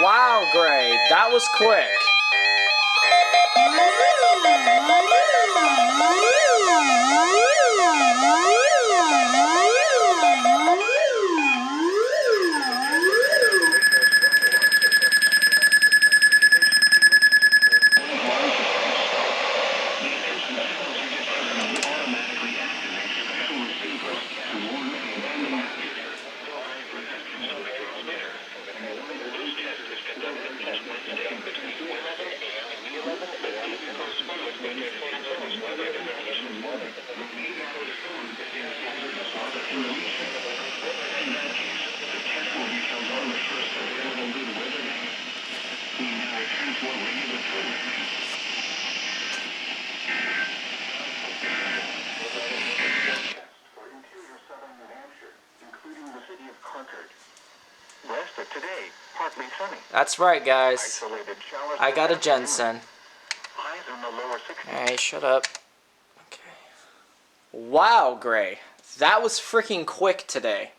Wow, Gray, that was quick. That's right, guys. I got a Jensen. Alright, shut up. Okay. Wow, Gray. That was freaking quick today.